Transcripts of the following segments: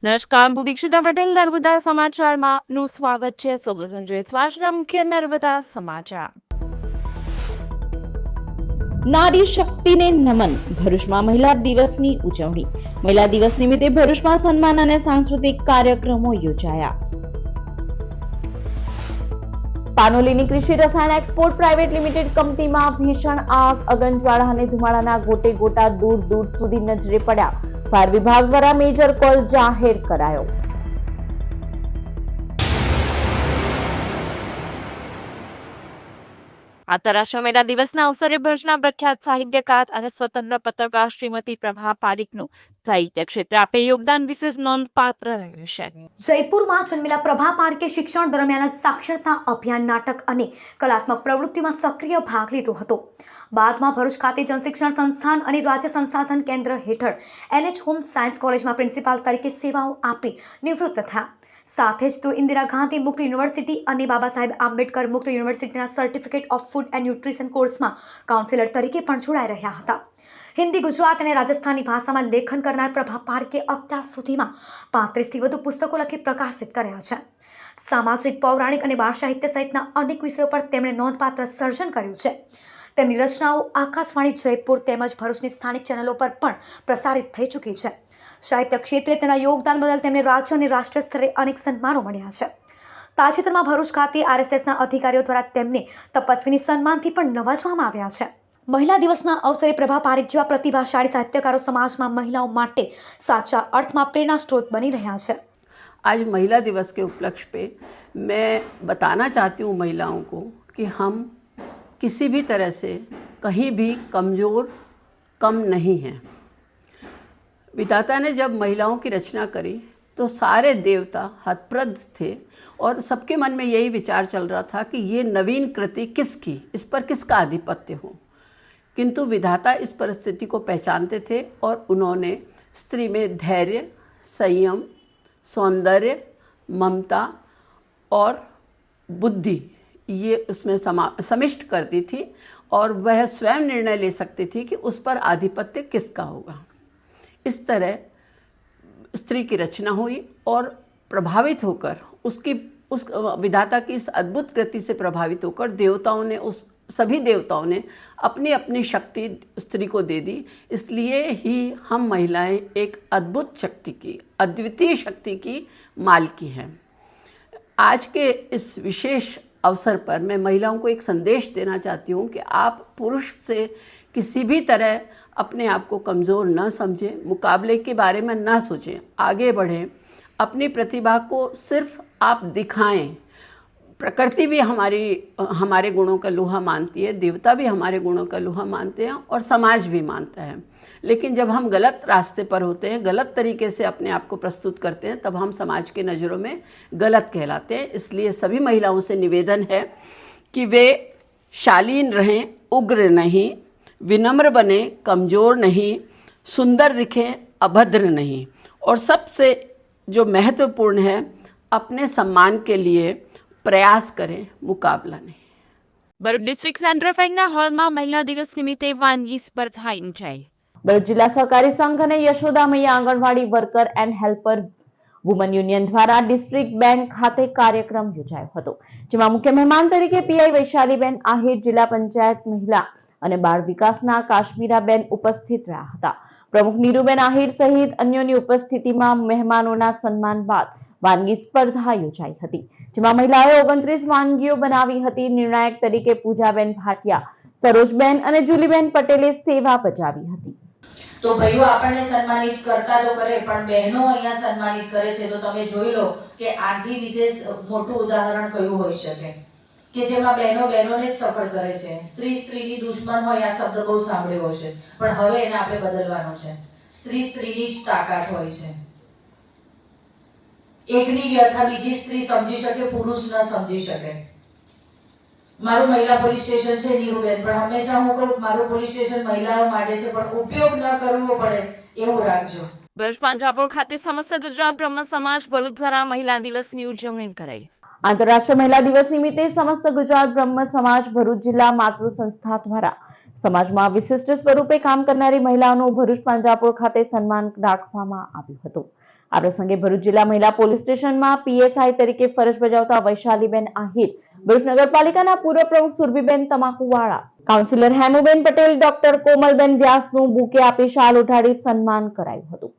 નમસ્કાર, હું દીક્ષિતા પટેલ નર્મદા સમાચારમાં આપનું સ્વાગત છે. સૌપ્રથમ જોઈએ આજના મુખ્ય નર્મદા સમાચાર. નારી શક્તિને નમન. ભરૂચમાં મહિલા દિવસની ઉજવણી. મહિલા દિવસ નિમિત્તે ભરૂચમાં સન્માન અને સાંસ્કૃતિક કાર્યક્રમો યોજાયા. પાનોલીની કૃષિ રસાયણ એક્સપોર્ટ પ્રાઇવેટ લિમિટેડ કંપનીમાં ભીષણ આગ. અગનજ્વાળા અને ધુમાડાના ગોટે ગોટા દૂર દૂર સુધી નજરે પડ્યા. ફાયર વિભાગ દ્વારા મેજર કોલ જાહેર કરાયો. આંતરરાષ્ટ્રીય મહિલા દિવસના અવસરે ભરૂચના પ્રખ્યાત સાહિત્યકાર અને સ્વતંત્ર પત્રકાર શ્રીમતી પ્રભા પારીખનું સાહિત્ય ક્ષેત્રે આપે યોગદાન વિશેષ નોંધપાત્ર રહ્યું છે. જયપુરમાં જન્મેલા પ્રભા પારીખે શિક્ષણ દરમિયાન જ સાક્ષરતા અભિયાન, નાટક અને કલાત્મક પ્રવૃત્તિમાં સક્રિય ભાગ લીધો હતો. બાદમાં ભરૂચ ખાતે જનશિક્ષણ સંસ્થાન અને રાજ્ય સંસાધન કેન્દ્ર હેઠળ NH હોમ સાયન્સ કોલેજમાં પ્રિન્સિપાલ તરીકે સેવાઓ આપી નિવૃત્ત થયા. સાથે જ તો ઇન્દિરા ગાંધી મુક્ત યુનિવર્સિટી અને બાબા સાહેબ આંબેડકર મુક્ત યુનિવર્સિટીના certificate of food and nutrition કોર્સમાં કાઉન્સિલર તરીકે પણ જોડાઈ રહ્યા હતા. હિન્દી, ગુજરાત અને રાજસ્થાની ભાષામાં લેખન કરનાર પ્રભા પારીખે અત્યાર સુધીમાં 35થી વધુ પુસ્તકો લખી પ્રકાશિત કર્યા છે. સામાજિક, પૌરાણિક અને બાળ સાહિત્ય સહિતના અનેક વિષયો પર તેમણે નોંધપાત્ર સર્જન કર્યું છે. તેમની રચનાઓ આકાશવાણી જયપુર તેમજ ભરૂચની સ્થાનિક ચેનલો પર પણ પ્રસારિત થઈ ચૂકી છે. સાહિત્ય ક્ષેત્રે તેના યોગદાન બદલ તેમને રાજ્ય અને રાષ્ટ્રીય સ્તરે અનેક સન્માનો મળ્યા છે. તાજેતરમાં ભરૂચ ખાતે RSSના અધિકારીઓ દ્વારા તેમને તપસ્વીની સન્માનથી પણ નવાજવામાં આવ્યા છે. મહિલા દિવસના અવસરે પ્રભા પારીખ જેવા પ્રતિભાશાળી સાહિત્યકારો સમાજમાં મહિલાઓ માટે સાચા અर्थમાં प्रेरणा स्रोत बनी रहा है. आज महिला दिवस के उपलक्ष्य पे मैं बताना चाहती हूँ महिलाओं को कि हम किसी भी तरह से कहीं भी कमज़ोर कम नहीं हैं. विधाता ने जब महिलाओं की रचना करी तो सारे देवता हतप्रद थे और सबके मन में यही विचार चल रहा था कि ये नवीन कृति किसकी, इस पर किसका आधिपत्य हो. किंतु विधाता इस परिस्थिति को पहचानते थे और उन्होंने स्त्री में धैर्य, संयम, सौंदर्य, ममता और बुद्धि ये उसमें समिष्ट कर दी थी और वह स्वयं निर्णय ले सकती थी कि उस पर आधिपत्य किसका होगा. इस तरह स्त्री की रचना हुई और प्रभावित होकर उस विधाता की इस अद्भुत कृति से प्रभावित होकर देवताओं ने सभी देवताओं ने अपनी अपनी शक्ति स्त्री को दे दी. इसलिए ही हम महिलाएं एक अद्भुत शक्ति की, अद्वितीय शक्ति की मालकी हैं. आज के इस विशेष अवसर पर मैं महिलाओं को एक संदेश देना चाहती हूँ कि आप पुरुष से किसी भी तरह अपने आप को कमज़ोर न समझें, मुकाबले के बारे में न सोचें, आगे बढ़ें, अपनी प्रतिभा को सिर्फ आप दिखाएं. प्रकृति भी हमारे गुणों का लोहा मानती है, देवता भी हमारे गुणों का लोहा मानते हैं और समाज भी मानता है. लेकिन जब हम गलत रास्ते पर होते हैं, गलत तरीके से अपने आप को प्रस्तुत करते हैं, तब हम समाज के नज़रों में गलत कहलाते हैं. इसलिए सभी महिलाओं से निवेदन है कि वे शालीन रहें, उग्र नहीं, विनम्र बने, कमज़ोर नहीं, सुंदर दिखें, अभद्र नहीं, और सबसे जो महत्वपूर्ण है अपने सम्मान के लिए प्रयास करें, मुकाबला नहीं. ભરૂચ ડિસ્ટ્રિક્ટ સેન્ટર ફેંગના હોલમાં મહિલા દિવસ નિમિત્તે વાનગી સ્પર્ધા યોજાઈ. ભરૂચ જિલ્લા સહકારી સંઘ અને Yashoda Maiya anganwadi worker and helper woman union દ્વારા ડિસ્ટ્રિક્ટ બેંક ખાતે કાર્યક્રમ યોજાયો હતો, જેમાં મુખ્ય મહેમાન તરીકે PI વૈશાલીબેન આહિર, જિલ્લા પંચાયત મહિલા અને બાળ વિકાસના કાશ્મીરાબેન ઉપસ્થિત રહ્યા હતા. પ્રમુખ નીરુબેન આહિર સહિત અન્યોની ઉપસ્થિતિમાં મહેમાનોના સન્માન બાદ વાનગી સ્પર્ધા યોજાઈ હતી, જેમાં મહિલાઓએ 29 વાનગીઓ બનાવી હતી. નિર્ણાયક તરીકે પૂજાબેન ભાટિયા, સરોજબેન અને જુલીબેન પટેલે સેવા બજાવી હતી. તો ભાઈઓ આપણને સન્માનિત કરતા તો કરે, પણ બહેનો અહીંયા સન્માનિત કરે છે તો તમે જોઈ લો કે આથી વિશેષ મોટું ઉદાહરણ કયું હોઈ શકે કે જેમાં બહેનો બહેનોને જ સફળ કરે છે. સ્ત્રી સ્ત્રીની દુશ્મન હોય, આ શબ્દ બહુ સાંભળ્યો હશે, પણ હવે એને આપણે બદલવાનો છે. સ્ત્રી સ્ત્રીની જ તાકાત હોય છે. એકની વ્યથા બીજી સ્ત્રી સમજી શકે, પુરુષ ન સમજી શકે. મારું મહિલા પોલીસ સ્ટેશન છે નીરુબેન, પણ હંમેશા હું કહું મારું પોલીસ સ્ટેશન મહિલાઓ માટે છે, પણ ઉપયોગ ન કરવો પડે એવું રાખજો. ભરૂચ પાંજરાપોળ ખાતે સમસ્ત ગુજરાત બ્રહ્મ સમાજ ભરૂચ દ્વારા મહિલા દિવસની ઉજવણી કરાઈ. આંતરરાષ્ટ્રીય મહિલા દિવસ નિમિત્તે સમસ્ત ગુજરાત બ્રહ્મ સમાજ ભરૂચ જિલ્લા માતૃ સંસ્થા દ્વારા સમાજમાં વિશિષ્ટ સ્વરૂપે કામ કરનારી મહિલાઓનું ભરૂચ પાંજરાપોળ ખાતે સન્માન રાખવામાં આવ્યું હતું. આ પ્રસંગે ભરૂચ જિલ્લા મહિલા પોલીસ સ્ટેશનમાં પીએસઆઈ તરીકે ફરજ બજાવતા વૈશાલીબેન આહિર, ભરૂચ નગરપાલિકાના પૂર્વ પ્રમુખ સુરભીબેન તમાકુવાળા, કાઉન્સિલર હેમુબેન પટેલ, ડોક્ટર કોમલબેન વ્યાસનું બુકે આપી શાલ ઉઠાડી સન્માન કરાયું હતું.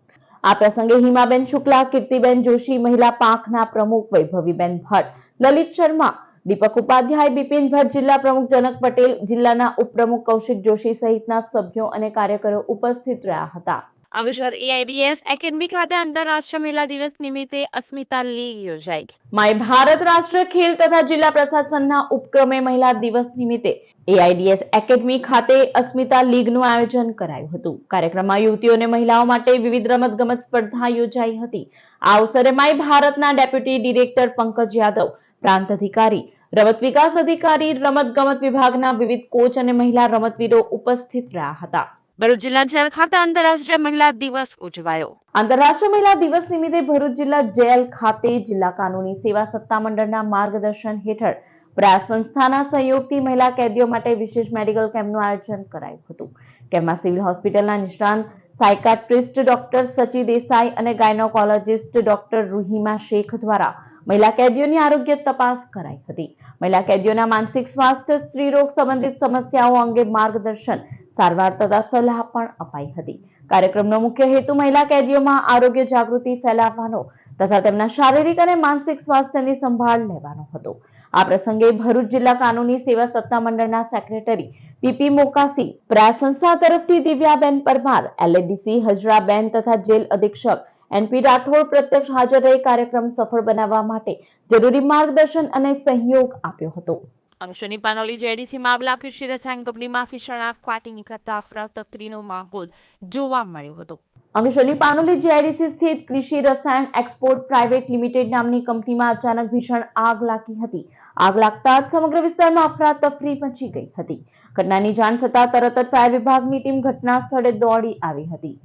આ પ્રસંગે હિમાબેન શુક્લા, કીર્તિબેન જોશી, મહિલા પાંખના પ્રમુખ વૈભવીબેન ભટ્ટ, લલિત શર્મા, દીપક ઉપાધ્યાય, બિપિન ભટ્ટ, જિલ્લા પ્રમુખ જનક પટેલ, જિલ્લાના ઉપપ્રમુખ કૌશિક જોશી સહિતના સભ્યો અને કાર્યકરો ઉપસ્થિત રહ્યા હતા. આ વિશાળ AIDS એકેડમી ખાતે આંતરરાષ્ટ્રીય મહિલા દિવસ નિમિત્તે અસ્મિતા લીગ યોજાઈ. માય ભારત રાષ્ટ્રીય ખેલ તથા જિલ્લા પ્રશાસનના ઉપક્રમે મહિલા દિવસ નિમિત્તે AIDS એકેડમી ખાતે અસ્મિતા લીગનું આયોજન કરાયું હતું. કાર્યક્રમમાં યુવતીઓ અને મહિલાઓ માટે વિવિધ રમતગમત સ્પર્ધા યોજાઈ હતી. આ અવસરે માય ભારતના ડેપ્યુટી ડિરેક્ટર પંકજ યાદવ, પ્રાંત અધિકારી, રમત વિકાસ અધિકારી, રમતગમત વિભાગના વિવિધ કોચ અને મહિલા રમતવીરો ઉપસ્થિત રહ્યા હતા. ભરૂચ જિલ્લા જેલ ખાતે આંતરરાષ્ટ્રીય મહિલા દિવસ ઉજવાયો. આંતરરાષ્ટ્રીય મહિલા દિવસ નિમિત્તે ભરૂચ જિલ્લા જેલ ખાતે જિલ્લા કાનૂની સેવા સત્તામંડળના માર્ગદર્શન હેઠળ પ્રયાસ સંસ્થાના સહયોગથી મહિલા કેદીઓ માટે વિશેષ મેડિકલ કેમ્પનું આયોજન કરાયું હતું. કેમ્પમાં સિવિલ હોસ્પિટલના નિષ્ણાંત સાયકાટ્રિસ્ટ ડોક્ટર સચી દેસાઈ અને ગાયનોકોલોજિસ્ટ ડોક્ટર રૂહિમા શેખ દ્વારા મહિલા કેદીઓની આરોગ્ય તપાસ કરાઈ હતી. મહિલા કેદીઓના માનસિક સ્વાસ્થ્ય, સ્ત્રીરોગ સંબંધિત સમસ્યાઓ અંગે માર્ગદર્શન, સારવાર તથા સલાહ પણ અપાઈ હતી. કાર્યક્રમનો મુખ્ય હેતુ મહિલા કેદીઓમાં આરોગ્ય જાગૃતિ ફેલાવવાનો તથા તેમના શારીરિક અને માનસિક સ્વાસ્થ્યની સંભાળ લેવાનો હતો. આ પ્રસંગે ભરૂચ જિલ્લા કાનૂની સેવા સત્તામંડળના સેક્રેટરી પીપી મોકાસી, પ્રયાસ સંસ્થા તરફથી દિવ્યાબેન પરમાર, LADC હજરાબેન તથા જેલ અધિક્ષક NP રાઠોડ પ્રત્યક્ષ હાજર રહી કાર્યક્રમ સફળ બનાવવા માટે જરૂરી માર્ગદર્શન અને સહયોગ આપ્યો હતો. અંશની પાનોલી JDC મામલા કૃષિ રસાયણ કંપનીમાં ફિશર ક્વાટિંગ કરતા અફરાતફરીનો માહોલ જોવા મળ્યો હતો. અંશની પાનોલી JDC સ્થિત કૃષિ રસાયણ એક્સપોર્ટ પ્રાઇવેટ લિમિટેડ નામની કંપનીમાં અચાનક ભીષણ આગ લાગી હતી. આગ લાગતા જ સમગ્ર વિસ્તારમાં અફરાતફરી મચી ગઈ હતી. ઘટનાની જાણ થતાં તરત જ ફાયર વિભાગની ટીમ ઘટના સ્થળે દોડી આવી હતી.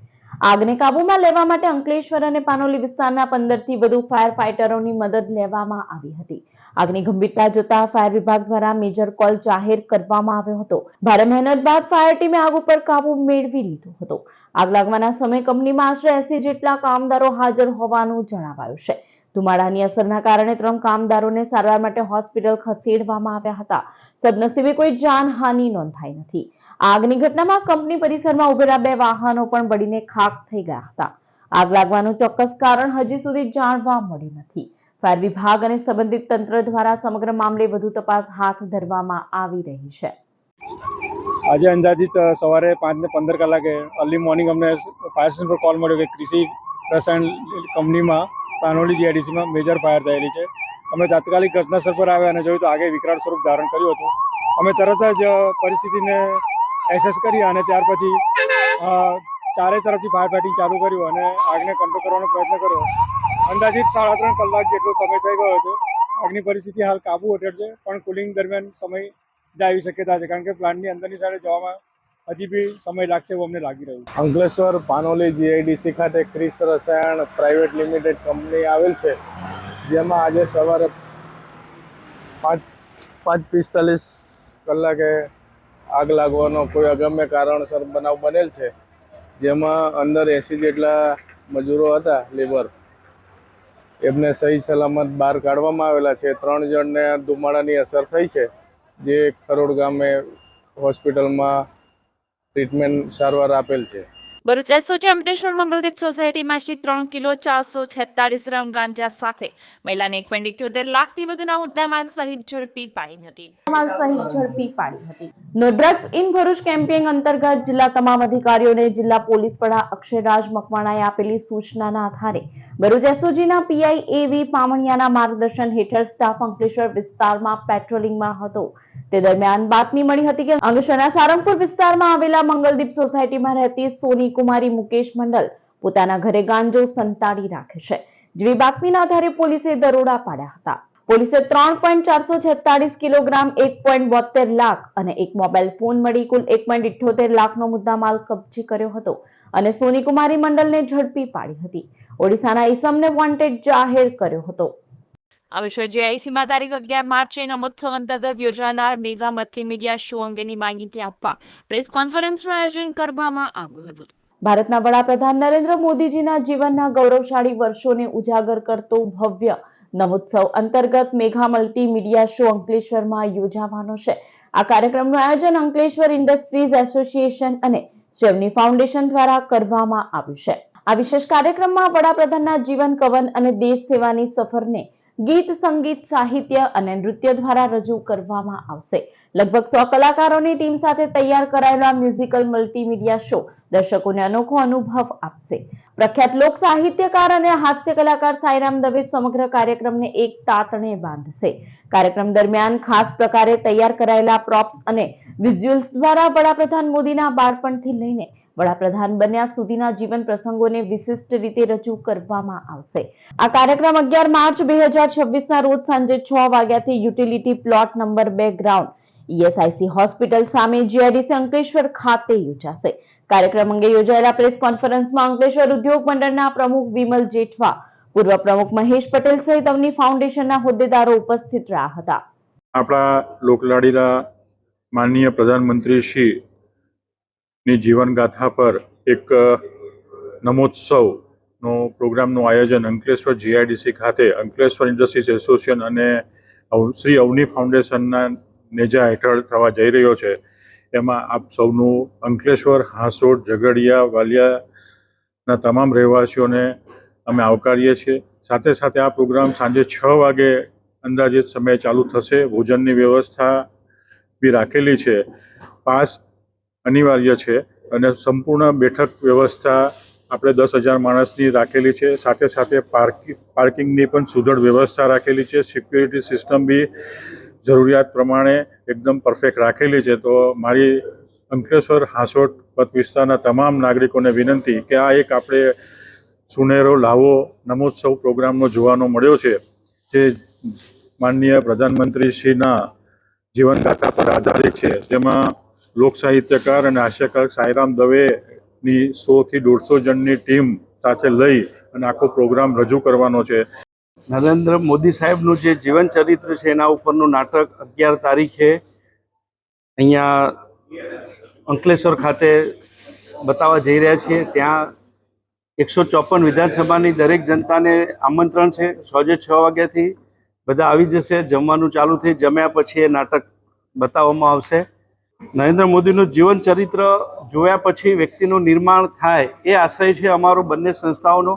આગને કાબૂમાં લેવા માટે અંકલેશ્વર અને પાનોલી વિસ્તારના 15 થી વધુ ફાયર ફાઇટરોની મદદ લેવામાં આવી હતી. આગની ગંભીરતા જોતા ફાયર વિભાગ દ્વારા મેજર કોલ જાહેર કરવામાં આવ્યો હતો. ભારે મહેનત બાદ ફાયર ટીમે આગ ઉપર કાબુ મેળવી લીધો હતો. આગ લાગવાના સમયે કંપનીમાં આશરે 80 જેટલા કામદારો હાજર હોવાનું જણાવાયું છે. ધુમાડાની અસરના કારણે 3 કામદારોને સારવાર માટે હોસ્પિટલ ખસેડવામાં આવ્યા હતા. સદનસીબે કોઈ જાનહાનિ નોંધાઈ નથી. આગની ઘટનામાં કંપની પરિસરમાં ઉભેલા 2 વાહનો પણ બળીને ખાખ થઈ ગયા હતા. આગ લાગવાનું ચોક્કસ કારણ હજી સુધી જાણવા મળ્યું નથી. ફાયર વિભાગ અને સંબંધિત તંત્ર દ્વારા સમગ્ર મામલે વધુ તપાસ હાથ ધરવામાં આવી રહી છે. આજે અંદાજિત સવારે 5:15 કલાકે અર્લી મોર્નિંગ અમને ફાયર સ્ટેશન પર કોલ મળ્યો કે કૃષિ રસાયણ કંપનીમાં પાનોલી JDCમાં મેજર ફાયર થયેલી છે. અમે તાત્કાલિક ઘટનાસ્થળ પર આવ્યા અને જોયું તો આગે વિકરાળ સ્વરૂપ ધારણ કર્યું હતું. અમે તરત જ પરિસ્થિતિને એસેસ કરી અને ત્યાર પછી ચારે તરફથી ફાયર ફાઇટિંગ ચાલુ કર્યું અને આગને કંટ્રોલ કરવાનો પ્રયત્ન કર્યો. અંદાજિત 3.5 કલાક જેટલો સમય થઈ ગયો હતો. આગની પરિસ્થિતિ હાલ કાબુ હેઠળ છે, પણ કુલિંગ દરમિયાન સમય જાય એવી શક્યતા છે, કારણ કે પ્લાન્ટની અંદરની સાઈડે જવામાં હજી બી સમય લાગશે એવું અમને લાગી રહ્યું છે. અંકલેશ્વર પાનોલી JIDC ખાતે ક્રિસ રસાયણ પ્રાઇવેટ લિમિટેડ કંપની આવેલ છે, જેમાં આજે સવારે 5:45 કલાકે આગ લાગવાનો કોઈ અગમ્ય કારણસર બનાવ બનેલ છે, જેમાં અંદર 80 જેટલા મજૂરો હતા, લેબર. એમને સહી સલામત બહાર કાઢવામાં આવેલા છે. 3 જણને ધુમાડાની અસર થઈ છે, જે ખરોડ ગામે હોસ્પિટલમાં ટ્રીટમેન્ટ સારવાર આપેલ છે. ભરૂચ SOT અમરેશ્વર મંગલદીપ સોસાયટીમાંથી 3 કિલો 446 ગ્રામ ગાંજા સાથે મહિલાને 1.78 લાખથી વધુના મુદ્દામાલ સહિત ઝડપી પાડી હતી. No drugs in Bharuch campaign અંતર્ગત જિલ્લા તમામ અધિકારીઓને જિલ્લા પોલીસ વડા અક્ષયરાજ મકવાણાએ આપેલી સૂચનાના આધારે ભરૂચ SOGના PI AV પામણિયાના માર્ગદર્શન હેઠળ સ્ટાફ અંકલેશ્વર વિસ્તારમાં પેટ્રોલિંગમાં હતો. તે દરમિયાન બાતમી મળી હતી કે અંકલેશ્વરના સારંગપુર વિસ્તારમાં આવેલા મંગલદીપ સોસાયટીમાં રહેતી સોની કુમારી મુકેશ મંડલ પોતાના ઘરે ગાંજો સંતાડી રાખે છે. જેવી બાતમીના આધારે પોલીસે દરોડા પાડ્યા હતા. પોલીસે 3.446 કિલોગ્રામ, 1.72 લાખ અને એક મોબાઈલ ફોન મળી કુલ 1.78 લાખનો મુદ્દામાલ કબજે કર્યો હતો અને સોની કુમારી મંડલને ઝડપી પાડી હતી. ઓડિશાના ઈસમને વોન્ટેડ જાહેર કર્યો હતો. આ વિષય JICમાં તારીખ 11 માર્ચે નમોત્સવ અંતર્ગત યોજાનાર મેગા મલ્ટીમીડિયા શો અંગેની માહિતી આપવા પ્રેસ કોન્ફરન્સનું આયોજન કરવામાં આવ્યું હતું. ભારતના વડાપ્રધાન નરેન્દ્ર મોદીજીના જીવનના ગૌરવશાળી વર્ષોને ઉજાગર કરતો ભવ્ય નમોત્સવ અંતર્ગત મેઘા મલ્ટીમીડિયા શો અંકલેશ્વરમાં યોજાવાનો છે. આ કાર્યક્રમનું આયોજન અંકલેશ્વર ઇન્ડસ્ટ્રીઝ એસોસિએશન અને શેવની ફાઉન્ડેશન દ્વારા કરવામાં આવ્યું છે. આ વિશેષ કાર્યક્રમમાં વડાપ્રધાનના જીવન કવન અને દેશ સેવાની સફરને ગીત, સંગીત, સાહિત્ય અને નૃત્ય દ્વારા રજૂ કરવામાં આવશે. લગભગ 100 કલાકારોની ટીમ સાથે તૈયાર કરાયેલો આ મ્યુઝિકલ મલ્ટીમીડિયા શો દર્શકોને અનોખો અનુભવ આપશે. પ્રખ્યાત લોક સાહિત્યકાર અને હાસ્ય કલાકાર સાઈરામ દવે સમગ્ર કાર્યક્રમને એક તાતણે બાંધશે. કાર્યક્રમ દરમિયાન ખાસ પ્રકારે તૈયાર કરાયેલા પ્રોપ્સ અને વિઝ્યુઅલ્સ દ્વારા વડાપ્રધાન મોદીના બાળપણથી લઈને વડાપ્રધાન બન્યા સુધીના જીવન પ્રસંગોને વિશિષ્ટ રીતે રજૂ કરવામાં આવશે. આ કાર્યક્રમ 11 માર્ચ 2026 ના રોજ સાંજે 6 વાગ્યાથી utility plot number 2 ground ESIC hospital સામે GIDC અંકલેશ્વર ખાતે યોજાશે. કાર્યક્રમ અંગે યોજાયેલા પ્રેસ કોન્ફરન્સમાં અંકલેશ્વર ઉદ્યોગ મંડળના પ્રમુખ વિમલ જેઠવા, પૂર્વ પ્રમુખ મહેશ પટેલ સહિત અવની ફાઉન્ડેશનના હોદ્દેદારો ઉપસ્થિત રહ્યા હતા. આપણા લોકલાડીલા માનનીય પ્રધાનમંત્રી શ્રી ની જીવનગાથા પર એક નમોત્સવનો પ્રોગ્રામનું આયોજન અંકલેશ્વર GIDC ખાતે અંકલેશ્વર ઇન્ડસ્ટ્રીઝ એસોસિએશન અને શ્રી અવની ફાઉન્ડેશનના નેજા હેઠળ થવા જઈ રહ્યો છે. એમાં આપ સૌનું અંકલેશ્વર, હાંસોડ, ઝઘડિયા, વાલિયાના તમામ રહેવાસીઓને અમે આવકારીએ છીએ. સાથે સાથે આ પ્રોગ્રામ સાંજે 6 વાગે અંદાજિત સમયે ચાલુ થશે. ભોજનની વ્યવસ્થા બી રાખેલી છે. પાસ અનિવાર્ય છે અને સંપૂર્ણ બેઠક વ્યવસ્થા આપણે 10,000 માણસની રાખેલી છે. સાથે સાથે પાર્કિંગની પણ સુદૃઢ વ્યવસ્થા રાખેલી છે. સિક્યુરિટી સિસ્ટમ બી જરૂરિયાત પ્રમાણે એકદમ પરફેક્ટ રાખેલી છે. તો મારી અંકલેશ્વર, હાંસોડ પથ વિસ્તારના તમામ નાગરિકોને વિનંતી કે આ એક આપણે સુનેરો લાવો નમોત્સવ પ્રોગ્રામનો જોવાનો મળ્યો છે, જે માનનીય પ્રધાનમંત્રીશ્રીના જીવનગાથા પર આધારિત છે. જેમાં લોક સાહિત્યકાર અને હાસ્યકાર સાઈરામ દવેની 100 થી 150 જણની ટીમ સાથે લઈ અને આખો પ્રોગ્રામ રજૂ કરવાનો છે. નરેન્દ્ર મોદી સાહેબનું જે જીવન ચરિત્ર છે એના ઉપરનું નાટક 11 તારીખે અહીંયા અંકલેશ્વર ખાતે બતાવવા જઈ રહ્યા છીએ. ત્યાં 154 વિધાનસભાની દરેક જનતાને આમંત્રણ છે. સાંજે 6 વાગ્યાથી બધા આવી જશે. જમવાનું ચાલુ થઈ જમ્યા પછી એ નાટક બતાવવામાં આવશે. નરેન્દ્ર મોદીનું જીવન ચરિત્ર જોયા પછી વ્યક્તિનું નિર્માણ થાય એ આશય છે અમારો. બંને સંસ્થાઓનો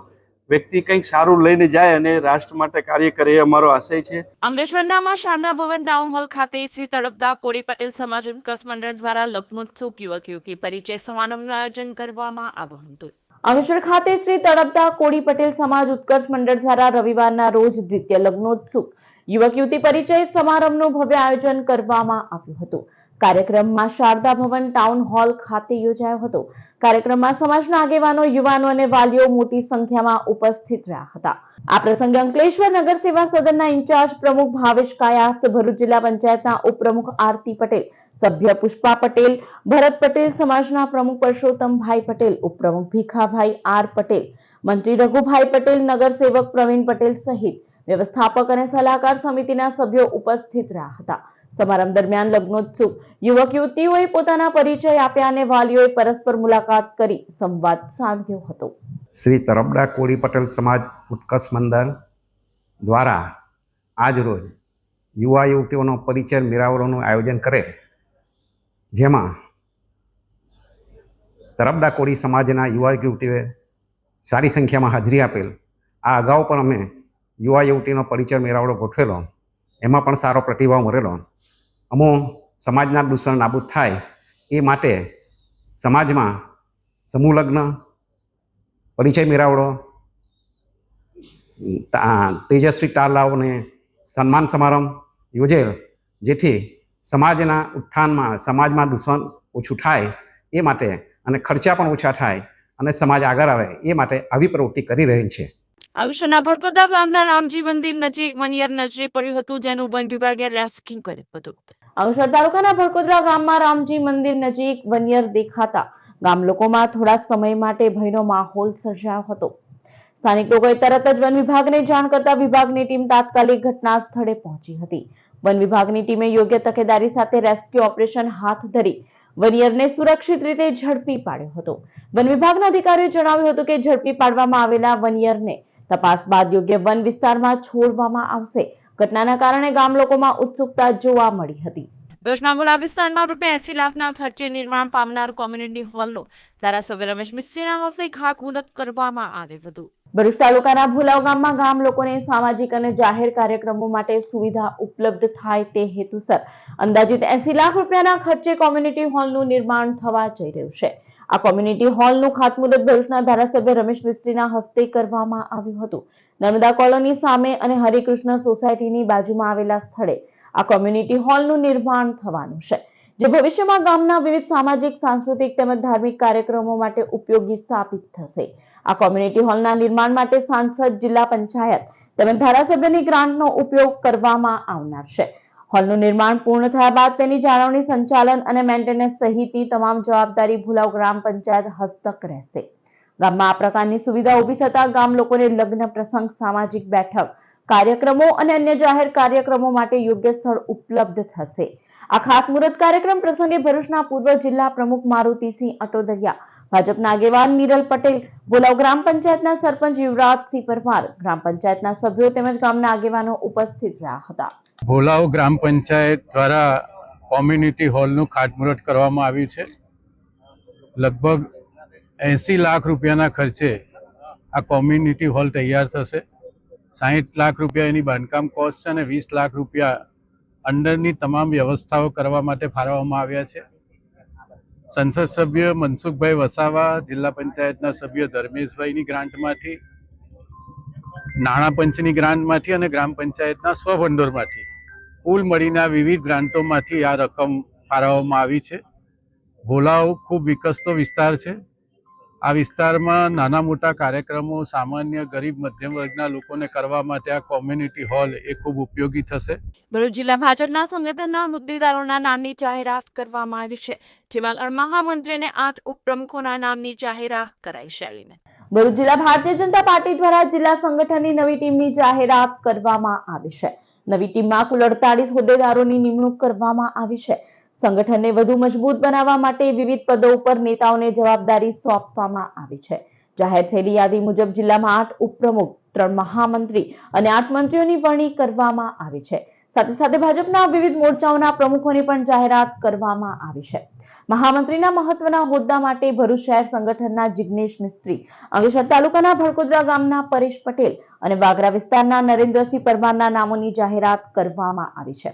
વ્યક્તિ કંઈક સારું લઈને જાય અને રાષ્ટ્ર માટે કાર્ય કરે એ અમારો આશય છે. અંકલેશ્વરના શારદા ભવન ટાઉન હોલ ખાતે શ્રી તળપદા કોળી પટેલ સમાજ વિકાસ મંડળ દ્વારા લગ્નોત્સુક યુવક યુવતી પરિચય સમારંભનું આયોજન કરવામાં આવ્યું હતું. અંકલેશ્વર ખાતે શ્રી તળપદા કોળી પટેલ સમાજ ઉત્કર્ષ મંડળ દ્વારા રવિવારના રોજ દ્વિતીય લગ્નોત્સુક યુવક યુવતી પરિચય સમારંભનું ભવ્ય આયોજન કરવામાં આવ્યું હતું. કાર્યક્રમમાં શારદા ભવન ટાઉન હોલ ખાતે યોજાયો હતો. કાર્યક્રમમાં સમાજના આગેવાનો, યુવાનો અને વાલીઓ મોટી સંખ્યામાં ઉપસ્થિત રહ્યા હતા. આ પ્રસંગે અંકલેશ્વર નગર સેવા સદનના ઇન્ચાર્જ પ્રમુખ ભાવેશ કાયાસ્ત, ભરૂચ જિલ્લા પંચાયતના ઉપપ્રમુખ આરતી પટેલ, સભ્ય પુષ્પા પટેલ, ભરત પટેલ, સમાજના પ્રમુખ પરસોત્તમભાઈ પટેલ, ઉપપ્રમુખ ભીખાભાઈ આર પટેલ, મંત્રી રઘુભાઈ પટેલ, નગરસેવક પ્રવીણ પટેલ સહિત વ્યવસ્થાપક અને સલાહકાર સમિતિના સભ્યો ઉપસ્થિત રહ્યા હતા. સમારંભ દરમિયાન લગ્નોત્સુક યુવક યુવતીઓએ પોતાના પરિચય આપ્યા અને વાલીઓએ પરસ્પર મુલાકાત કરી સંવાદ સાધ્યો હતો. શ્રી તળપદા કોળી પટેલ સમાજ ઉત્કર્ષ મંડળ દ્વારા આજ રોજ યુવા યુવતીઓનો પરિચય મેળાવડાનું આયોજન કરેલ, જેમાં તળપદા કોળી સમાજના યુવા યુવતીઓએ સારી સંખ્યામાં હાજરી આપેલ. આ અગાઉ પણ અમે યુવા યુવતીનો પરિચય મેળાવડો ગોઠવેલો, એમાં પણ સારો પ્રતિભાવ મળેલો. અમો સમાજના દૂષણ નાબૂદ થાય એ માટે સમાજમાં સમૂહ લગ્ન, પરિચય મેળાવડો, તેજસ્વી તાલાઓને સન્માન સમારંભ યોજેલ, જેથી સમાજના ઉત્થાનમાં, સમાજમાં દૂષણ ઓછું થાય એ માટે અને ખર્ચા પણ ઓછા થાય અને સમાજ આગળ આવે એ માટે આવી પ્રવૃત્તિ કરી રહેલ છે. આયુષ્યના ભડકોદરા ગામના રામજી મંદિર નજીક વનયર નજરે પડ્યું હતું, જેનું વન વિભાગે રેસ્ક્યુ કર્યું હતું. અંકલેશ્વર તાલુકાના ભડકોદરા ગામમાં રામજી મંદિર નજીક વનયર દેખાતા ગામ લોકોમાં થોડા સમય માટે ભયનો માહોલ સર્જાયો હતો. સ્થાનિક લોકોએ તરત જ વન વિભાગને જાણ કરતા વિભાગની ટીમ તાત્કાલિક ઘટના સ્થળે પહોંચી હતી. વન વિભાગની ટીમે યોગ્ય તકેદારી સાથે રેસ્ક્યુ ઓપરેશન હાથ ધરી વનિયરને સુરક્ષિત રીતે ઝડપી પાડ્યો હતો. વન વિભાગના અધિકારીઓએ જણાવ્યું હતું કે ઝડપી પાડવામાં આવેલા વનિયરને તપાસ બાદ યોગ્ય વન વિસ્તારમાં છોડવામાં આવશે. ઘટનાના કારણે ગામ લોકોમાં ઉત્સુકતા જોવા મળી હતી. ભરૂચના મુલા વિસ્તારમાં ₹80 લાખના ખર્ચે નિર્માણ પામનાર કોમ્યુનિટી હોલનું ધારાસભ્ય રમેશ મિસ્ત્રીના હસ્તે ખાતમુહૂર્ત કરવામાં આવ્યું હતું. ભરૂચ તાલુકાના ભુલાવ ગામમાં ગામ લોકોને સામાજિક અને જાહેર કાર્યક્રમો માટે સુવિધા ઉપલબ્ધ થાય તે હેતુસર અંદાજિત ₹80 લાખના ખર્ચે કોમ્યુનિટી હોલનું નિર્માણ થવા જઈ રહ્યું છે. આ કોમ્યુનિટી હોલનું ખાતમુહૂર્ત ભરૂચના ધારાસભ્ય રમેશ મિસ્ત્રીના હસ્તે કરવામાં આવ્યું હતું. નર્મદા કોલોની સામે અને હરિકૃષ્ણ સોસાયટીની બાજુમાં આવેલા સ્થળે આ કોમ્યુનિટી હોલનું નિર્માણ થવાનું છે, જે ભવિષ્યમાં ગામના વિવિધ સામાજિક, સાંસ્કૃતિક તેમજ ધાર્મિક કાર્યક્રમો માટે ઉપયોગી સાબિત થશે. આ કોમ્યુનિટી હોલના નિર્માણ માટે સાંસદ, જિલ્લા પંચાયત તેમજ ધારાસભ્યની ગ્રાન્ટનો ઉપયોગ કરવામાં આવનાર છે. હોલનું નિર્માણ પૂર્ણ થયા બાદ તેની જાળવણી, સંચાલન અને મેન્ટેનન્સ સહિતની તમામ જવાબદારી ભુલાવ ગ્રામ પંચાયત હસ્તક રહેશે. ગામમાં આ પ્રકારની સુવિધા ઊભી થતા ગામ લોકોને લગ્ન પ્રસંગ, સામાજિક બેઠક, કાર્યક્રમો અને અન્ય જાહેર કાર્યક્રમો માટે યોગ્ય સ્થળ ઉપલબ્ધ થશે. આ ખાતમુહૂર્ત કાર્યક્રમ પ્રસંગે ભરૂચના પૂર્વ જિલ્લા પ્રમુખ મારુતિસિંહ અટોદરિયા, ભાજપના આગેવાન નિરલ પટેલ, ભુલાવ ગ્રામ પંચાયતના સરપંચ યુવરાજસિંહ પરમાર, ગ્રામ પંચાયતના સભ્યો તેમજ ગામના આગેવાનો ઉપસ્થિત રહ્યા હતા. ભુલાવ ગ્રામ પંચાયત દ્વારા કોમ્યુનિટી હોલનું ખાતમુહૂર્ત કરવામાં આવ્યું છે. લગભગ ₹80 લાખના ખર્ચે આ કોમ્યુનિટી હોલ તૈયાર થશે. ₹60 લાખ એની બાંધકામ કોસ્ટ છે અને ₹20 લાખ અંદરની તમામ વ્યવસ્થાઓ કરવા માટે ફાળવવામાં આવ્યા છે. સંસદ સભ્ય મનસુખભાઈ વસાવા, જિલ્લા પંચાયતના સભ્ય ધર્મેશભાઈની ગ્રાન્ટમાંથી, નાણાં પંચની ગ્રાન્ટમાંથી અને ગ્રામ પંચાયતના સ્વભંડોળમાંથી કુલ મળીને આ વિવિધ ગ્રાન્ટોમાંથી આ રકમ ફાળવવામાં આવી છે. ભુલાવ ખૂબ વિકસતો વિસ્તાર છે. આ વિસ્તારમાં નાના મોટા કાર્યક્રમો સામાન્ય, ગરીબ, મધ્યમ વર્ગના લોકોને કરવા માટે આ કોમ્યુનિટી હોલ એ ખૂબ ઉપયોગી થશે. ભરૂચ જિલ્લા ભાજપના સંગઠનના હોદ્દેદારોના નામની જાહેરાત કરવામાં આવી છે, જેમાં મહામંત્રી અને 8 ઉપપ્રમુખોના નામની જાહેરાત કરાઈ છે. ભરૂચ જિલ્લા ભારતીય જનતા પાર્ટી દ્વારા જિલ્લા સંગઠનની નવી ટીમની જાહેરાત કરવામાં આવી છે. નવી ટીમમાં કુલ 48 હોદ્દેદારોની નિમણૂક કરવામાં આવી છે. સંગઠનને વધુ મજબૂત બનાવવા માટે વિવિધ પદો ઉપર નેતાઓને જવાબદારી સોંપવામાં આવી છે. જાહેર થયેલી યાદી મુજબ જિલ્લામાં 8 ઉપપ્રમુખ, 3 મહામંત્રી અને 8 મંત્રીઓની વરણી કરવામાં આવી છે. સાથે સાથે ભાજપના વિવિધ મોરચાઓના પ્રમુખોની પણ જાહેરાત કરવામાં આવી છે. મહામંત્રીના મહત્વના હોદ્દા માટે ભરૂચ શહેર સંગઠનના જિગ્નેશ મિસ્ત્રી, અંકલેશ્વર તાલુકાના ભડકોદરા ગામના પરેશ પટેલ અને વાગરા વિસ્તારના નરેન્દ્રસિંહ પરમારના નામોની જાહેરાત કરવામાં આવી છે.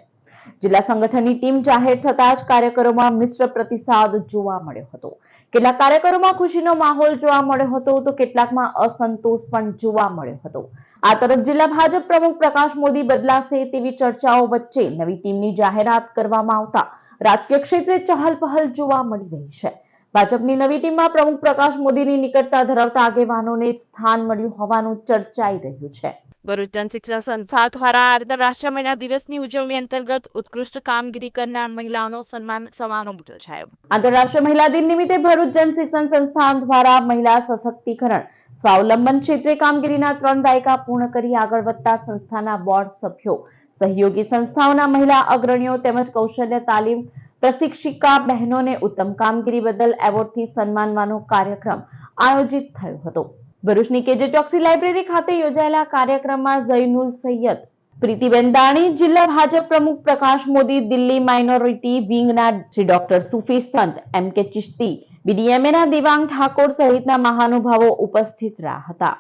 જિલ્લા સંગઠનની ટીમ જાહેર થતા જ કાર્યકરોમાં મિશ્ર પ્રતિસાદ જોવા મળ્યો હતો. કેટલાક કાર્યકરોમાં ખુશીનો માહોલ જોવા મળ્યો હતો તો કેટલાકમાં અસંતોષ પણ જોવા મળ્યો હતો. આ તરફ જિલ્લા ભાજપ પ્રમુખ પ્રકાશ મોદી બદલાશે તેવી ચર્ચાઓ વચ્ચે નવી ટીમની જાહેરાત કરવામાં આવતા રાજકીય ક્ષેત્રે ચહલપહલ જોવા મળી રહી છે. ભાજપની નવી ટીમમાં પ્રમુખ પ્રકાશ મોદીની નિકટતા ધરાવતા આગેવાનોને સ્થાન મળ્યું હોવાનું ચર્ચાઈ રહ્યું છે. ભરૂચ જનશિક્ષણ સંસ્થા દ્વારા આંતરરાષ્ટ્રીય મહિલા દિવસની ઉજવણી અંતર્ગત ઉત્કૃષ્ટ કામગીરી કરનાર મહિલાઓનો સન્માન સમારોહ યોજાયો. આંતરરાષ્ટ્રીય મહિલા દિન નિમિત્તે ભરૂચ જનશિક્ષણ સંસ્થા દ્વારા મહિલા સશક્તિકરણ, સ્વાવલંબન ક્ષેત્રે કામગીરીના 3 દાયકા પૂર્ણ કરી આગળ વધતા સંસ્થાના બોર્ડ સભ્યો, સહયોગી સંસ્થાઓના મહિલા અગ્રણીઓ તેમજ કૌશલ્ય તાલીમ પ્રશિક્ષિકા બહેનોને ઉત્તમ કામગીરી બદલ એવોર્ડથી સન્માનવાનો કાર્યક્રમ આયોજિત થયો હતો. ભરૂચની કેજે ચોકસી લાઇબ્રેરી ખાતે યોજાયેલા કાર્યક્રમમાં ઝૈનુલ સૈયદ, પ્રીતિબેન દાણી, જિલ્લા ભાજપ પ્રમુખ પ્રકાશ મોદી, દિલ્હી માઇનોરિટી વિંગના શ્રી ડોક્ટર સુફી સંત M.K. ચિશ્તી, BDMAના દેવાંગ ઠાકોર સહિતના મહાનુભાવો ઉપસ્થિત રહ્યા હતા.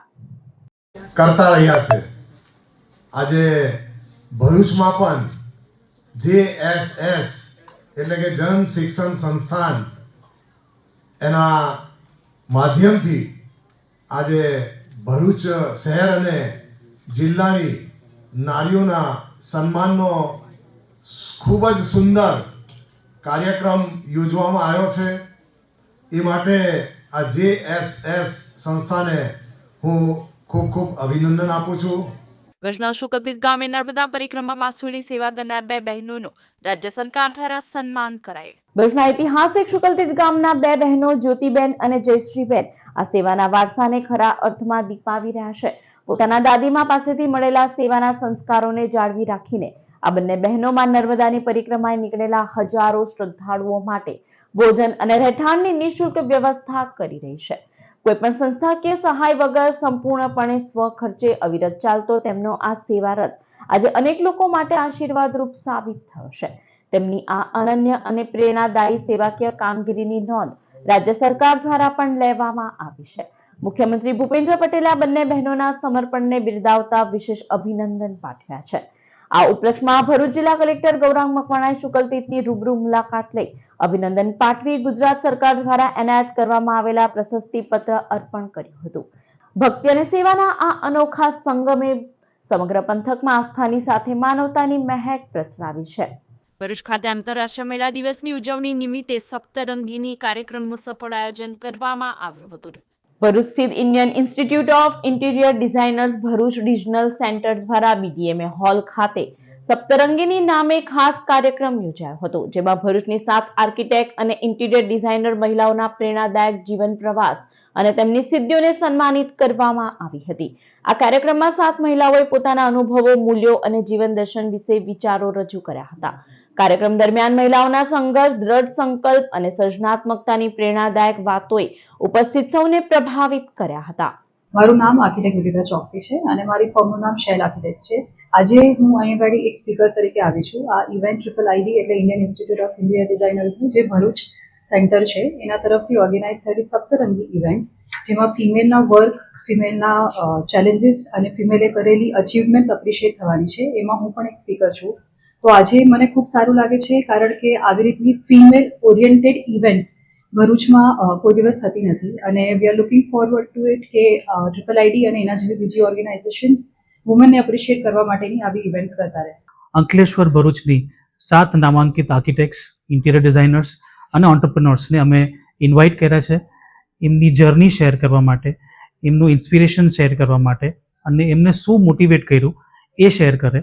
કરતા રહ્યા છે. આજે ભરૂચમાં પણ JSS એટલે કે જન શિક્ષણ સંસ્થાન એના માધ્યમથી આજે ભરૂચ શહેર અને જિલ્લાની નારીઓના સન્માનનો ખૂબ જ સુંદર કાર્યક્રમ યોજવામાં આવ્યો છે. એ માટે આ JSS સંસ્થાને હું ખૂબ ખૂબ અભિનંદન આપું છું. ભરૂચના શુકલતીજ ગામે નર્મદા પરિક્રમામાં સુણી સેવા કરનાર 2 બહેનોનું રાજ્ય સરકાર દ્વારા સન્માન કરાયું. ભરૂચના ઐતિહાસિક શુકલતીજ ગામના 2 બહેનો જ્યોતિબેન અને જયશ્રીબેન આ સેવાના વારસાને ખરા અર્થમાં દીપાવી રહ્યા છે. પોતાના દાદીમા પાસેથી મળેલા સેવાના સંસ્કારોને જાળવી રાખીને આ બંને બહેનોમાં નર્મદાની પરિક્રમાએ નીકળેલા હજારો શ્રદ્ધાળુઓ માટે ભોજન અને રહેઠાણની નિઃશુલ્ક વ્યવસ્થા કરી રહી છે. કોઈપણ સંસ્થાકીય સહાય વગર સંપૂર્ણપણે સ્વખર્ચે અવિરત ચાલતો તેમનો આ સેવા રથ આજે અનેક લોકો માટે આશીર્વાદરૂપ સાબિત થયો છે. તેમની આ અનન્ય અને પ્રેરણાદાયી સેવાકીય કામગીરીની નોંધ રાજ્ય સરકાર દ્વારા પણ લેવામાં આવી છે. મુખ્યમંત્રી ભૂપેન્દ્ર પટેલે આ બંને બહેનોના સમર્પણને બિરદાવતા વિશેષ અભિનંદન પાઠવ્યા છે. આ ઉપલક્ષમાં ભરૂચ જિલ્લા કલેક્ટર ગૌરાંગ મકવાણાએ શુકલતીર્થની રૂબરૂ મુલાકાત લઈ અભિનંદન પાઠવી ગુજરાત સરકાર દ્વારા એનાયત કરવામાં આવેલા પ્રશસ્તિ પત્ર અર્પણ કર્યું હતું. ભક્તિ અને સેવાના આ અનોખા સંગમે સમગ્ર પંથકમાં આસ્થાની સાથે માનવતાની મહેક પ્રસરાવી છે. ભરૂચ ખાતે આંતરરાષ્ટ્રીય મહિલા દિવસની ઉજવણી નિમિત્તે સપ્તરંગીની કાર્યક્રમનું સફળ આયોજન કરવામાં આવ્યું હતું. ભરૂચ સ્થિત Indian institute of interior designers Bharuch regional centre દ્વારા BDMA હોલ ખાતે સપ્તરંગીની નામે ખાસ કાર્યક્રમ યોજાયો હતો, જેમાં ભરૂચની 7 આર્કિટેક્ટ અને ઇન્ટિરિયર ડિઝાઇનર મહિલાઓના પ્રેરણાદાયક જીવન પ્રવાસ અને તેમની સિદ્ધિઓને સન્માનિત કરવામાં આવી હતી. આ કાર્યક્રમમાં 7 મહિલાઓએ પોતાના અનુભવો, મૂલ્યો અને જીવન દર્શન વિશે વિચારો રજૂ કર્યા હતા. કાર્યક્રમ દરમિયાન મહિલાઓના સંઘર્ષ, દ્રઢ સંકલ્પ અને સર્જનાત્મકતાની પ્રેરણાદાયક વાતોએ ઉપસ્થિત સૌને પ્રભાવિત કર્યા હતા. મારું નામ આર્કિટેક્ટ વિવિધા ચોકસી છે અને મારી ફર્મનું નામ શેલ આર્કિટેક્ટ છે. આજે હું અહીંયા ગાડી એક સ્પીકર તરીકે આવી છું. આ ઇવેન્ટ IIID એટલે ઇન્ડિયન ઇન્સ્ટિટ્યૂટ ઓફ ઇન્ડિયર ડિઝાઇનર્સનું જે ભરૂચ સેન્ટર છે એના તરફથી ઓર્ગેનાઇઝ થયેલી સપ્તરંગી ઇવેન્ટ, જેમાં ફિમેલના વર્ક, ફિમેલના ચેલેન્જીસ અને ફિમેલે કરેલી અચીવમેન્ટ્સ એપ્રિશિએટ થવાની છે. એમાં હું પણ એક સ્પીકર છું. તો આજે મને ખૂબ સારું લાગે છે, કારણ કે આવી રીતની ફિમેલ ઓરિએન્ટેડ ઇવેન્ટ્સ ભરૂચમાં કોઈ દિવસ થતી નથી અને we are looking forward to it કે IIID અને એના જેવી બીજી ઓર્ગેનાઇઝેશન્સ વુમનને એપ્રિશિએટ કરવા માટેની આવી ઇવેન્ટ્સ કરતા રહે. અંકલેશ્વર ભરૂચની 7 નામાંકિત આર્કિટેક્ટ્સ, ઇન્ટિરિયર ડિઝાઇનર્સ અને ઓન્ટરપ્રિનોર્સને અમે ઇન્વાઇટ કર્યા છે એમની જર્ની શેર કરવા માટે, એમનું ઇન્સ્પિરેશન શેર કરવા માટે અને એમને શું મોટિવેટ કર્યું એ શેર કરે.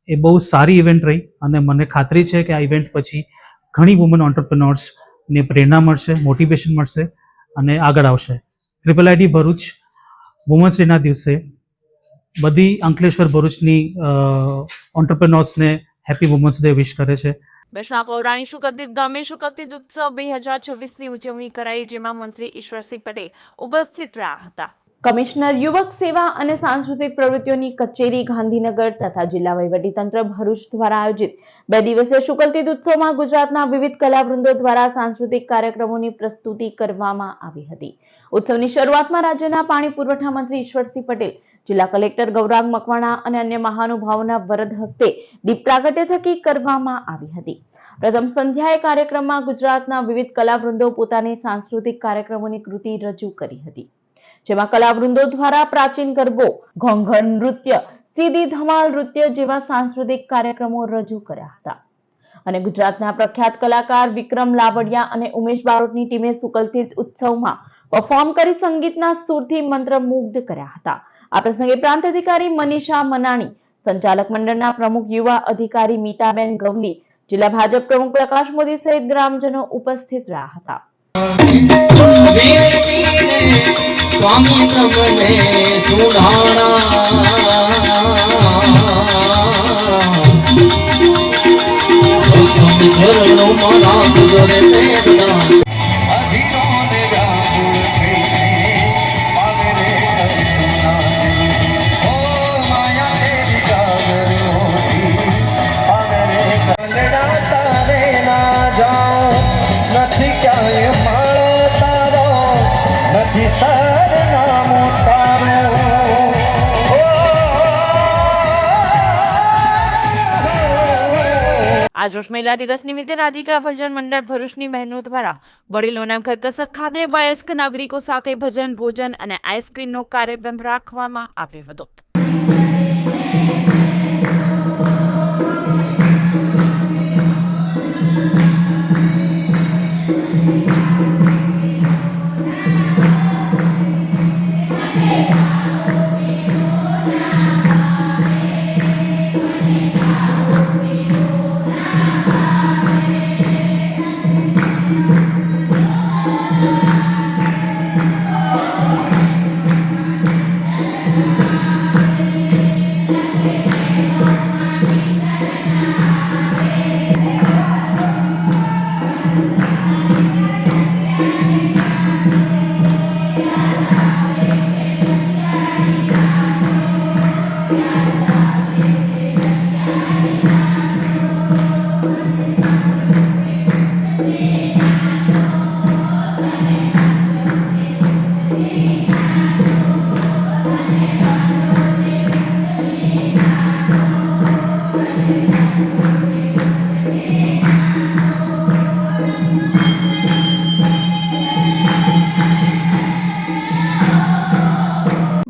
એ બહુ સારી ઇવેન્ટ રહી અને મને ખાતરી છે કે આ ઇવેન્ટ પછી ઘણી વુમન ઓન્ટરપ્રિનોર્સને પ્રેરણા મળશે, મોટિવેશન મળશે અને આગળ આવશે. IIID ભરૂચ વુમન્સ ડેના દિવસે બધી અંકલેશ્વર ભરૂચની ઓન્ટરપ્રિનોર્સને હેપી વુમન્સ ડે વિશ કરે છે. બેસના પૌરાણિક શુકલતીર્થ ગામે શુકલતીર્થ ઉત્સવ 2026ની ઉજવણી કરાઈ, જેમાં મંત્રી ઈશ્વરસિંહ પટેલ ઉપસ્થિત રહ્યા હતા. કમિશનર યુવક સેવા અને સાંસ્કૃતિક પ્રવૃત્તિઓની કચેરી ગાંધીનગર તથા જિલ્લા વહીવટીતંત્ર ભરૂચ દ્વારા આયોજિત 2 દિવસીય શુકલતીર્થ ઉત્સવમાં ગુજરાતના વિવિધ કલાવૃંદો દ્વારા સાંસ્કૃતિક કાર્યક્રમોની પ્રસ્તુતિ કરવામાં આવી હતી. ઉત્સવની શરૂઆતમાં રાજ્યના પાણી પુરવઠા મંત્રી ઈશ્વરસિંહ પટેલ, જિલ્લા કલેક્ટર ગૌરાંગ મકવાણા અને અન્ય મહાનુભાવોના વરદ હસ્તે દીપ પ્રાગટ્ય થકી કરવામાં આવી હતી. પ્રથમ સંધ્યાએ કાર્યક્રમમાં ગુજરાતના વિવિધ કલાવૃંદો પોતાની સાંસ્કૃતિક કાર્યક્રમોની કૃતિ રજૂ કરી હતી, જેમાં કલાવૃંદો દ્વારા પ્રાચીન ગરબો, ઘોંઘર નૃત્ય, સીધી ધમાલ નૃત્ય જેવા સાંસ્કૃતિક કાર્યક્રમો રજૂ કર્યા હતા. અને ગુજરાતના પ્રખ્યાત કલાકાર વિક્રમ લાવડિયા અને ઉમેશ બારોટની ટીમે શુકલતીર્થ ઉત્સવમાં પરફોર્મ કરી સંગીતના સૂરથી મંત્રમુગ્ધ કર્યા હતા. આ પ્રસંગે પ્રાંત અધિકારી મનીષા મનાણી, સંચાલક મંડળના પ્રમુખ યુવા અધિકારી મીતાબેન ગવલી, જિલ્લા ભાજપ પ્રમુખ પ્રકાશ મોદી સહિત ગ્રામજનો ઉપસ્થિત રહ્યા હતા. આજરોજ મહિલા દિવસ નિમિત્તે રાધિકા ભજન મંડળ ભરૂચની બહેનો દ્વારા વડીલોના ઘરકસર ખાતે વયસ્ક નાગરિકો સાથે ભજન, ભોજન અને આઈસ્ક્રીમનો કાર્યક્રમ રાખવામાં આવ્યો હતો.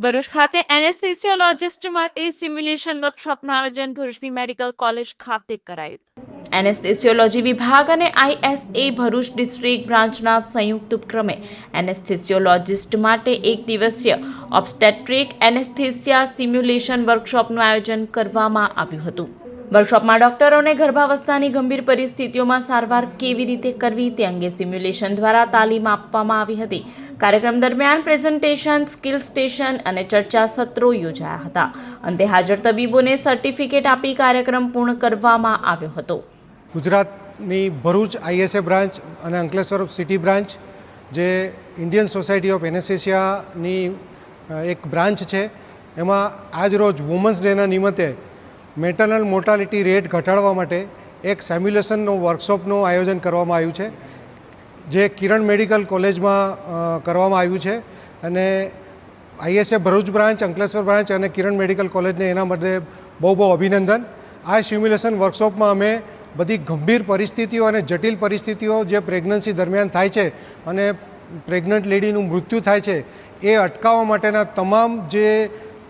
ભરૂચ ખાતે એનેસ્થેસિયોલોજિસ્ટ માટે સિમ્યુલેશન વર્કશોપનું આયોજન ભરૂચની મેડિકલ કોલેજ ખાતે કરાયું. એનેસ્થેસિયોલોજી વિભાગ અને ISA ભરૂચ ડિસ્ટ્રિક્ટ બ્રાન્ચના સંયુક્ત ઉપક્રમે એનેસ્થેસિયોલોજિસ્ટ માટે એક દિવસીય ઓબ્સ્ટેટ્રિક એનેસ્થેસિયા સિમ્યુલેશન વર્કશોપનું આયોજન કરવામાં આવ્યું હતું. વર્કશોપમાં ડોક્ટરોને ગર્ભાવસ્થાની ગંભીર પરિસ્થિતિઓમાં સારવાર કેવી રીતે કરવી તે અંગે સિમ્યુલેશન દ્વારા તાલીમ આપવામાં આવી હતી. કાર્યક્રમ દરમિયાન પ્રેઝન્ટેશન, સ્કિલ સ્ટેશન અને ચર્ચા સત્રો યોજાયા હતા. અંતે હાજર તબીબોને સર્ટિફિકેટ આપી કાર્યક્રમ પૂર્ણ કરવામાં આવ્યો હતો. ગુજરાતની ભરૂચ ISA બ્રાન્ચ અને અંકલેશ્વર સિટી બ્રાન્ચ જે ઇન્ડિયન સોસાયટી ઓફ એનેસ્થેસિયાની એક બ્રાન્ચ છે, એમાં આજરોજ વુમન્સ ડેના નિમિત્તે મેટરનલ મોર્ટાલિટી રેટ ઘટાડવા માટે એક સિમ્યુલેશનનો વર્કશોપનું આયોજન કરવામાં આવ્યું છે, જે કિરણ મેડિકલ કોલેજમાં કરવામાં આવ્યું છે. અને ISA Bharuch branch, Ankleshwar branch અને કિરણ મેડિકલ કોલેજને એના માટે બહુ અભિનંદન. આ સિમ્યુલેશન વર્કશોપમાં અમે બધી ગંભીર પરિસ્થિતિઓ અને જટિલ પરિસ્થિતિઓ જે પ્રેગ્નન્સી દરમિયાન થાય છે અને પ્રેગ્નન્ટ લેડીનું મૃત્યુ થાય છે એ અટકાવવા માટેના તમામ જે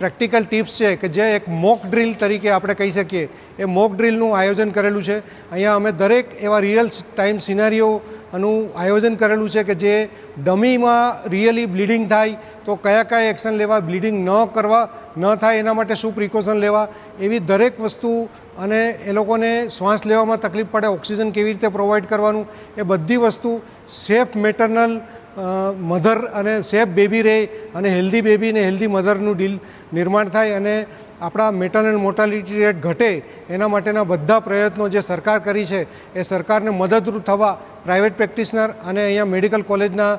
પ્રેક્ટિકલ ટિપ્સ છે કે જે એક મોક ડ્રીલ તરીકે આપણે કહી શકીએ, એ મોક ડ્રીલનું આયોજન કરેલું છે. અહીંયા અમે દરેક એવા રિયલ ટાઈમ સિનારીઓનું આયોજન કરેલું છે કે જે ડમીમાં રિયલી બ્લીડિંગ થાય તો કયા એક્શન લેવા, બ્લીડિંગ ન થાય એના માટે શું પ્રિકોશન લેવા, એવી દરેક વસ્તુ, અને એ લોકોને શ્વાસ લેવામાં તકલીફ પડે, ઓક્સિજન કેવી રીતે પ્રોવાઈડ કરવાનું, એ બધી વસ્તુ સેફ મેટરનલ મધર અને સેફ બેબી રહે અને હેલ્ધી બેબી ને હેલ્ધી મધરનું નિર્માણ થાય અને આપણા મેટરનલ મોર્ટાલિટી રેટ ઘટે એના માટેના બધા પ્રયત્નો જે સરકાર કરી છે એ સરકારને મદદરૂપ થવા પ્રાઇવેટ પ્રેક્ટિશનર અને અહીંયા મેડિકલ કોલેજના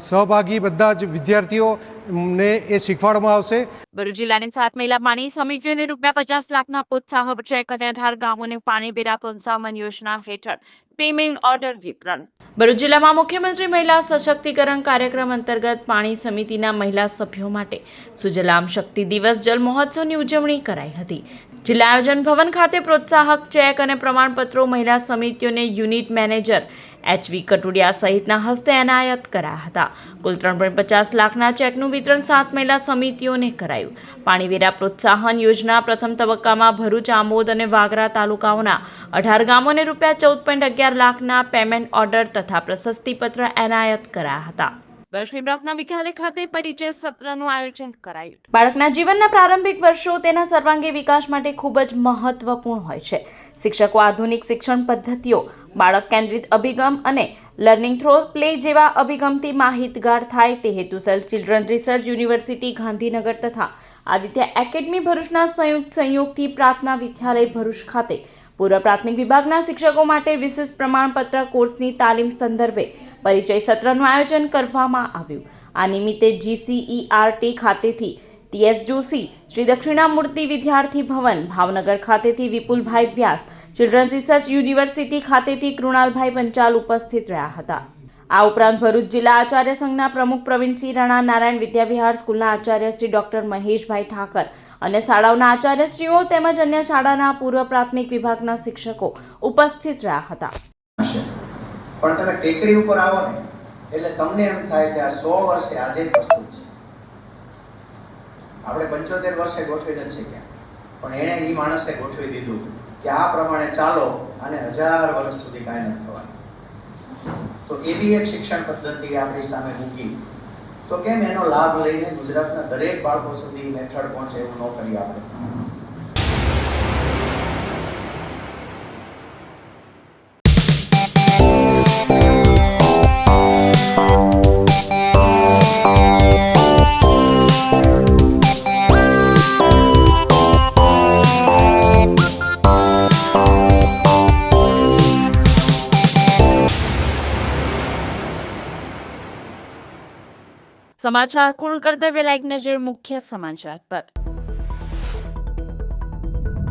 સહભાગી બધા જ વિદ્યાર્થીઓને એ શીખવાડવામાં આવશે. ભરૂચ જિલ્લાની 7 મહિલા પાણી સમિતિઓને ₹50 લાખના પ્રોત્સાહક ચેક અને 18 ગામોને પાણી બેરા પ્રોત્સાહન યોજના હેઠળ પેમેન્ટ ઓર્ડર વિતરણ. ભરૂચ જિલ્લામાં મુખ્યમંત્રી મહિલા સશક્તિકરણ કાર્યક્રમ અંતર્ગત પાણી સમિતિના મહિલા સભ્યો માટે સુજલામ શક્તિ દિવસ જલ મહોત્સવની ઉજવણી કરાઈ હતી. જિલ્લા આયોજન ભવન ખાતે પ્રોત્સાહક ચેક અને પ્રમાણપત્રો મહિલા સમિતિઓને યુનિટ મેનેજર HV કટુડિયા સહિતના હસ્તે એનાયત કરાયા હતા. કુલ 3.50 લાખના ચેકનું વિતરણ 7 મહિલા સમિતિઓને કરાયું. પાણીવેરા પ્રોત્સાહન યોજના પ્રથમ તબક્કામાં ભરૂચ, આમોદ અને વાગરા તાલુકાઓના 18 ગામોને ₹14.11 લાખના પેમેન્ટ ઓર્ડર તથા પ્રશસ્તિપત્ર એનાયત કરાયા હતા. બાળકના વિદ્યાલય ખાતે પરિચય સત્રનું આયોજન કરાયું. બાળકના જીવનના પ્રારંભિક વર્ષો તેના સર્વાંગી વિકાસ માટે ખૂબ જ મહત્વપૂર્ણ હોય છે. શિક્ષકો આધુનિક શિક્ષણ પદ્ધતિઓ, બાળક કેન્દ્રિત અભિગમ અને લર્નિંગ થ્રો પ્લે જેવા અભિગમથી માહિતગાર થાય તે હેતુસર ચિલ્ડ્રન રિસર્ચ યુનિવર્સિટી ગાંધીનગર તથા આદિત્ય એકેડમી ભરૂચના સંયુક્ત સહયોગથી પ્રાર્થના વિદ્યાલય ભરૂચ ખાતે પૂર્વ પ્રાથમિક વિભાગના શિક્ષકો માટે વિશેષ પ્રમાણપત્ર કોર્સની તાલીમ સંદર્ભે પરિચય સત્રનું આયોજન કરવામાં આવ્યું. આ નિમિત્તે GCERT ખાતેથી TS જોશી, શ્રી દક્ષિણામૂર્તિ વિદ્યાર્થી ભવન ભાવનગર ખાતેથી વિપુલભાઈ વ્યાસ, ચિલ્ડ્રન રિસર્ચ યુનિવર્સિટી ખાતેથી કૃણાલભાઈ પંચાલ ઉપસ્થિત રહ્યા હતા. આ ઉપરાંત ભરૂચ જિલ્લા આચાર્ય સંઘના પ્રમુખ પ્રવીણસિંહ રાણા, નારાયણ વિદ્યાવિહાર સ્કૂલના આચાર્ય શ્રી ડોક્ટર મહેશભાઈ ઠાકર અને શાળાઓના આચાર્યશ્રીઓ તેમજ અન્ય શાળાના પૂર્વ પ્રાથમિક વિભાગના શિક્ષકો ઉપસ્થિત રહ્યા હતા. પણ તમે ટેકરી ઉપર આવો ને એટલે તમને એમ થાય કે આ 100 વર્ષે આજે જ પ્રસ્તુત છે. આપણે 75 વર્ષે ગોઠવી નથી શક્યા, પણ એણે એ માણસે ગોઠવી દીધું કે આ પ્રમાણે ચાલો અને 1000 વર્ષ સુધી કાંઈ નથી થવાનું. તો એ બી એક શિક્ષણ પદ્ધતિ આપણી સામે મૂકી, તો કેમ એનો લાભ લઈને ગુજરાતના દરેક બાળકો સુધી મેથડ પહોંચે એવું ન કરીએ આપણે. સમાચાર પૂર્ણ કરતા પહેલા એક નજર મુખ્ય સમાચાર પર.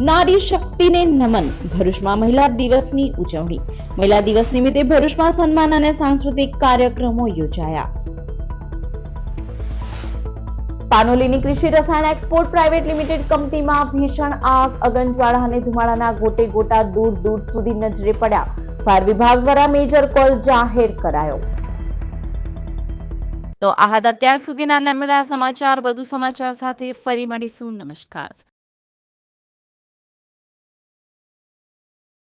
નારી શક્તિને નમન. ભરૂચમાં મહિલા દિવસની ઉજવણી. મહિલા દિવસ નિમિત્તે ભરૂચમાં સન્માન અને સાંસ્કૃતિક કાર્યક્રમો યોજાયા. પાનોલીની કૃષિ રસાયણ એક્સપોર્ટ પ્રાઇવેટ લિમિટેડ કંપનીમાં ભીષણ આગ. અગનજ્વાળા અને ધુમાડાના ગોટે ગોટા દૂર દૂર સુધી નજરે પડ્યા. ફાયર વિભાગ દ્વારા મેજર કોલ જાહેર કરાયો. તો આ હતા અત્યાર સુધીના નર્મદા સમાચાર. વધુ સમાચાર સાથે ફરી મળીશું. નમસ્કાર.